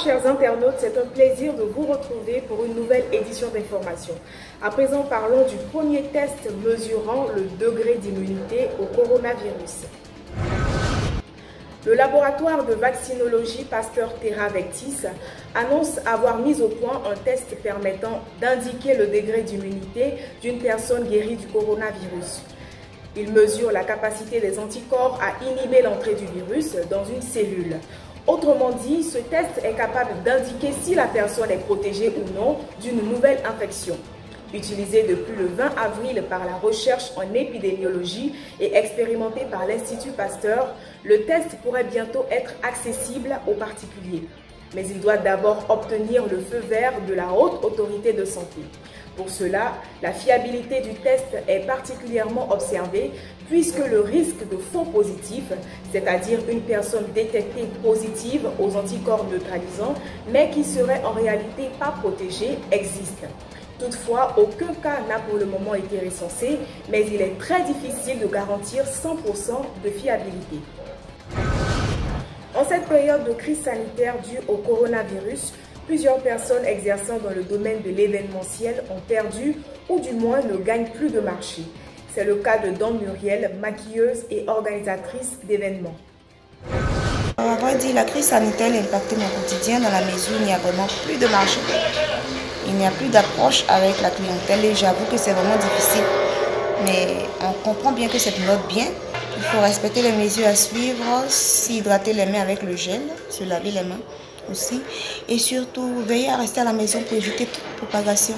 chers internautes, c'est un plaisir de vous retrouver pour une nouvelle édition d'information. À présent, parlons du premier test mesurant le degré d'immunité au coronavirus. Le laboratoire de vaccinologie Pasteur Terravectis annonce avoir mis au point un test permettant d'indiquer le degré d'immunité d'une personne guérie du coronavirus. Il mesure la capacité des anticorps à inhiber l'entrée du virus dans une cellule. Autrement dit, ce test est capable d'indiquer si la personne est protégée ou non d'une nouvelle infection. Utilisé depuis le 20 avril par la recherche en épidémiologie et expérimenté par l'Institut Pasteur, le test pourrait bientôt être accessible aux particuliers. Mais il doit d'abord obtenir le feu vert de la Haute Autorité de Santé. Pour cela, la fiabilité du test est particulièrement observée puisque le risque de faux positif, c'est-à-dire une personne détectée positive aux anticorps neutralisants, mais qui serait en réalité pas protégée, existe. Toutefois, aucun cas n'a pour le moment été recensé, mais il est très difficile de garantir 100% de fiabilité. En cette période de crise sanitaire due au coronavirus, plusieurs personnes exerçant dans le domaine de l'événementiel ont perdu ou du moins ne gagnent plus de marché. C'est le cas de Dame Muriel, maquilleuse et organisatrice d'événements. À vrai dire, la crise sanitaire a impacté mon quotidien dans la mesure où il n'y a vraiment plus de marché. Il n'y a plus d'approche avec la clientèle et j'avoue que c'est vraiment difficile. Mais on comprend bien que c'est notre bien. Il faut respecter les mesures à suivre, s'hydrater les mains avec le gel, se laver les mains aussi. Et surtout, veiller à rester à la maison pour éviter toute propagation.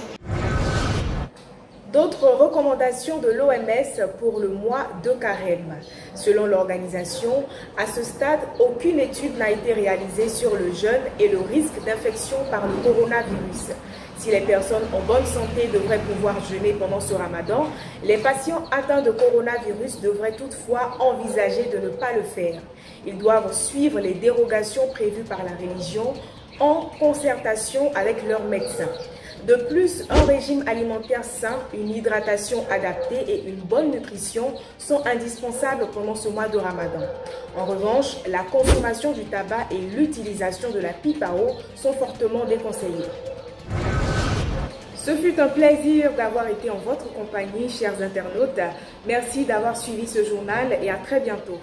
D'autres recommandations de l'OMS pour le mois de carême. Selon l'organisation, à ce stade, aucune étude n'a été réalisée sur le jeûne et le risque d'infection par le coronavirus. Si les personnes en bonne santé devraient pouvoir jeûner pendant ce ramadan, les patients atteints de coronavirus devraient toutefois envisager de ne pas le faire. Ils doivent suivre les dérogations prévues par la religion en concertation avec leur médecin. De plus, un régime alimentaire sain, une hydratation adaptée et une bonne nutrition sont indispensables pendant ce mois de Ramadan. En revanche, la consommation du tabac et l'utilisation de la pipe à eau sont fortement déconseillées. Ce fut un plaisir d'avoir été en votre compagnie, chers internautes. Merci d'avoir suivi ce journal et à très bientôt.